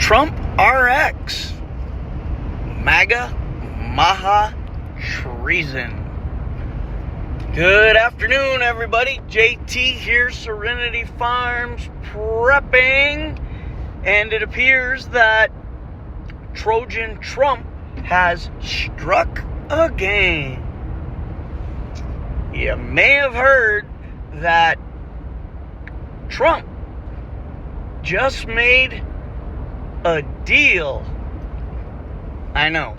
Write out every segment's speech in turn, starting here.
Trump RX. MAGA, Maha, treason. Good afternoon, everybody. JT here, Serenity Farms, prepping. And it appears that Trojan Trump has struck again. You may have heard that Trump just made a deal. I know,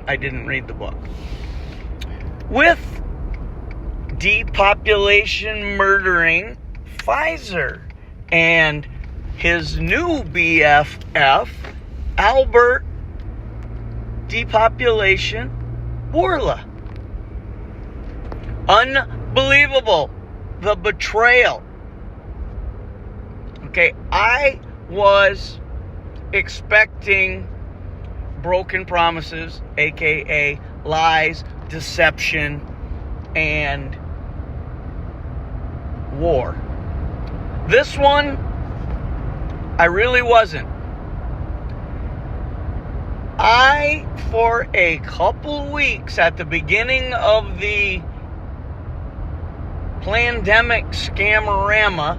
I didn't read the book. With depopulation murdering Pfizer and his new BFF, Albert Depopulation Bourla. Unbelievable. The betrayal. Okay, I was expecting broken promises, aka lies, deception, and war. This one, I really wasn't. For a couple weeks at the beginning of the pandemic scamorama,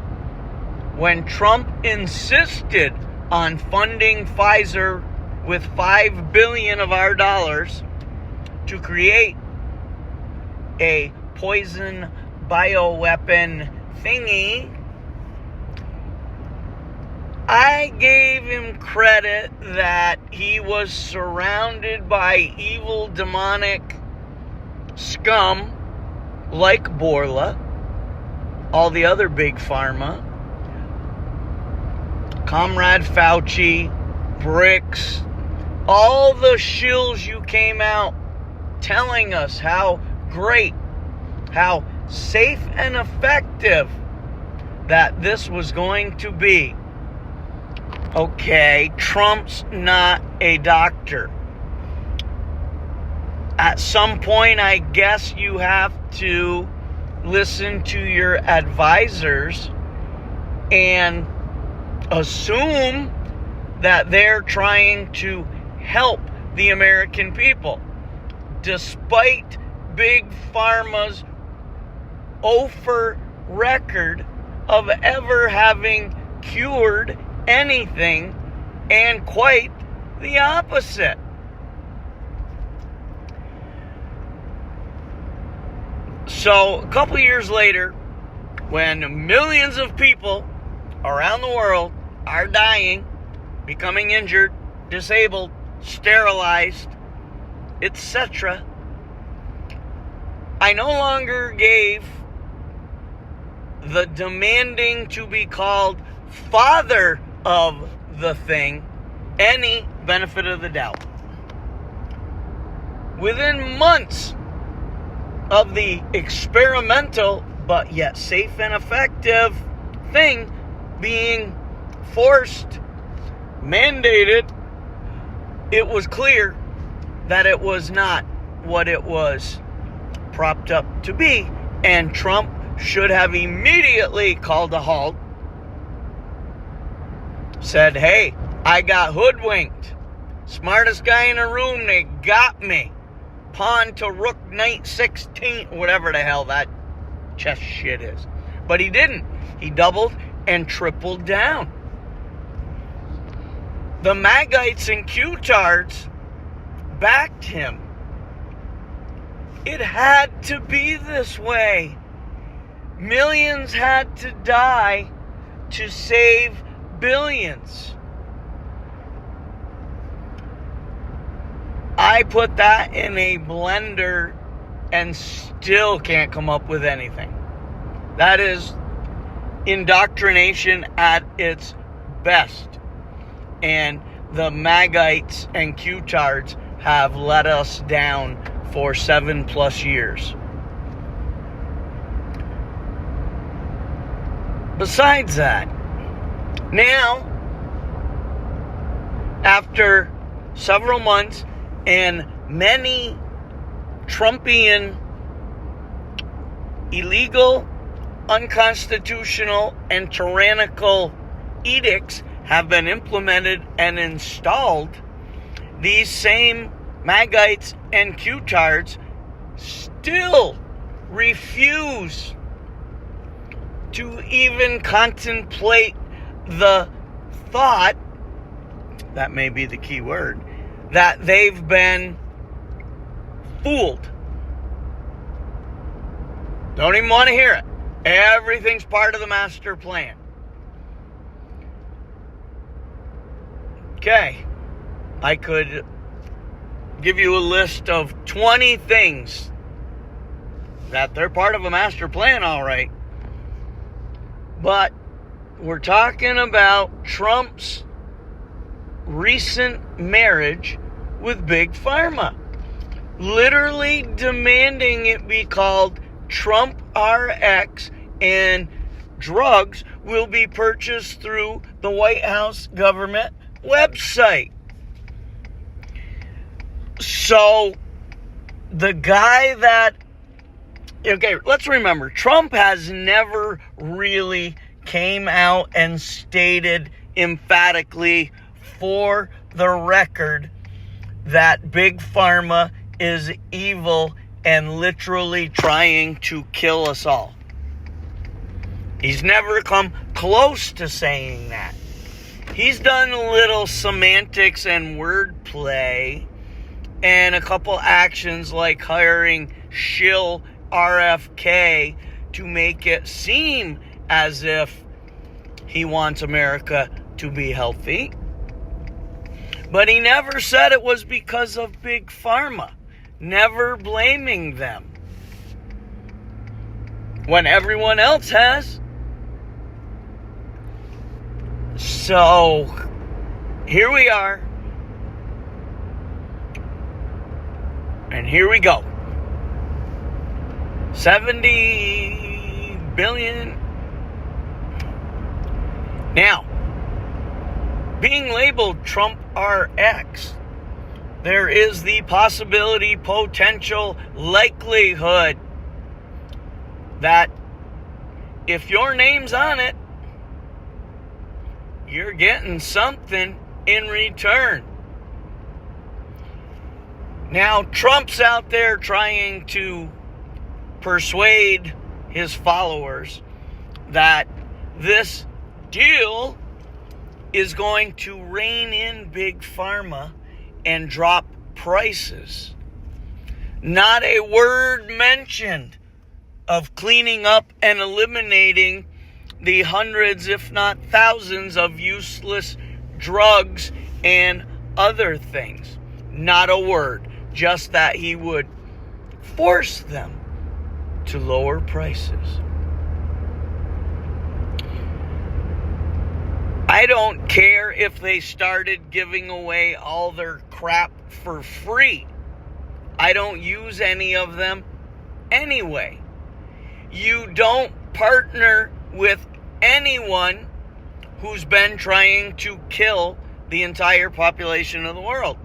when Trump insisted on funding Pfizer with $5 billion of our dollars to create a poison bioweapon thingy, I gave him credit that he was surrounded by evil demonic scum like Bourla, all the other big pharma, Comrade Fauci, BRICS, all the shills you came out telling us how great, how safe and effective that this was going to be. Okay, Trump's not a doctor. At some point, I guess you have to listen to your advisors and assume that they're trying to help the American people, despite Big Pharma's record of ever having cured anything, and quite the opposite. So, a couple years later, when millions of people around the world are dying, becoming injured, disabled, sterilized, etc., I no longer gave the demanding to be called father of the thing any benefit of the doubt. Within months of the experimental but yet safe and effective thing being forced, mandated, it was clear that it was not what it was propped up to be, and Trump should have immediately called a halt, said, hey, I got hoodwinked. Smartest guy in the room, they got me. Pawn to rook knight 16, whatever the hell that chess shit is. But he didn't. He doubled and tripled down. The Magites and Q-tards backed him. It had to be this way. Millions had to die to save billions. I put that in a blender and still can't come up with anything. That is indoctrination at its best. And the Magites and Q-tards have let us down for 7+ years. Besides that, now, after several months and many Trumpian illegal, unconstitutional, and tyrannical edicts have been implemented and installed, these same Magites and Q-tards still refuse to even contemplate the thought, that may be the key word, that they've been fooled. Don't even want to hear it. Everything's part of the master plan. Okay, I could give you a list of 20 things that they're part of a master plan, all right. But we're talking about Trump's recent marriage with Big Pharma. Literally demanding it be called Trump RX, and drugs will be purchased through the White House government website. So, the guy that... Okay, let's remember, Trump has never really came out and stated emphatically for the record that Big Pharma is evil and literally trying to kill us all. He's never come close to saying that. He's done a little semantics and wordplay and a couple actions like hiring shill RFK to make it seem as if he wants America to be healthy. But he never said it was because of Big Pharma. Never blaming them. When everyone else has. So, here we are. And here we go. 70 billion. Now, being labeled Trump RX, there is the possibility, potential, likelihood that if your name's on it, you're getting something in return. Now, Trump's out there trying to persuade his followers that this deal is going to rein in Big Pharma and drop prices. Not a word mentioned of cleaning up and eliminating the hundreds, if not thousands, of useless drugs and other things. Not a word. Just that he would force them to lower prices. I don't care if they started giving away all their crap for free. I don't use any of them anyway. You don't partner with anyone who's been trying to kill the entire population of the world.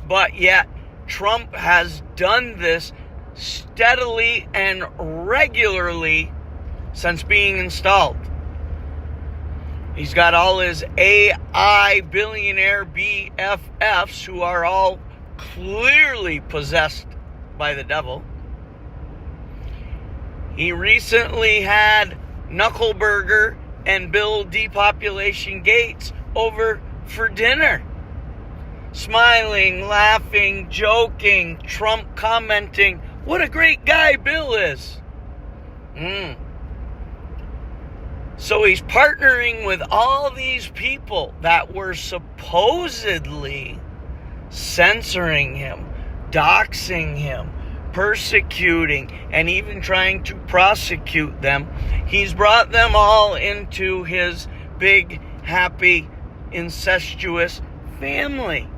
But yet, Trump has done this steadily and regularly since being installed. He's got all his AI billionaire BFFs who are all clearly possessed by the devil. He recently had Knuckleberger and Bill Depopulation Gates over for dinner. Smiling, laughing, joking, Trump commenting, "What a great guy Bill is." So he's partnering with all these people that were supposedly censoring him, doxing him, persecuting, and even trying to prosecute them. He's brought them all into his big, happy, incestuous family.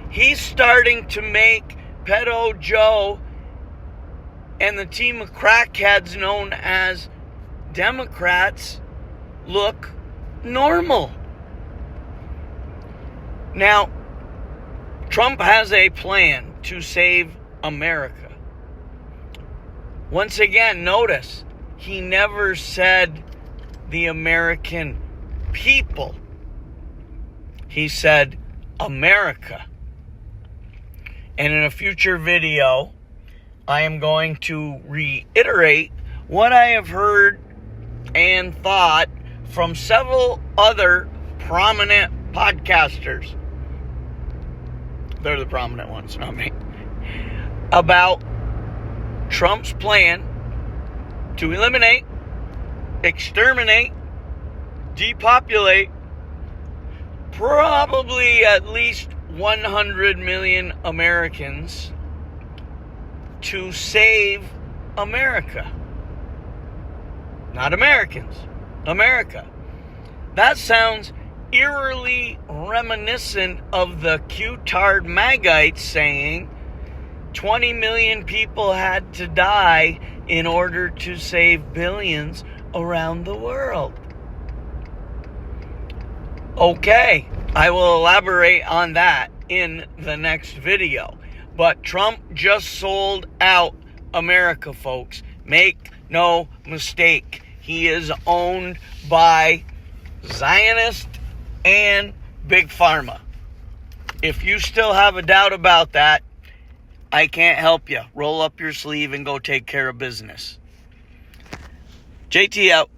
He's starting to make Pedo Joe and the team of crackheads known as Democrats look normal. Now, Trump has a plan to save America. Once again, notice, he never said the American people. He said America. And in a future video, I am going to reiterate what I have heard and thought from several other prominent podcasters. They're the prominent ones, not me. About Trump's plan to eliminate, exterminate, depopulate probably at least 100 million Americans to save America. Not Americans, America. That sounds eerily reminiscent of the Q-tard Magites saying 20 million people had to die in order to save billions around the world. Okay, I will elaborate on that in the next video. But Trump just sold out America, folks. Make no mistake. He is owned by Zionists and Big Pharma. If you still have a doubt about that, I can't help you. Roll up your sleeve and go take care of business. JT out.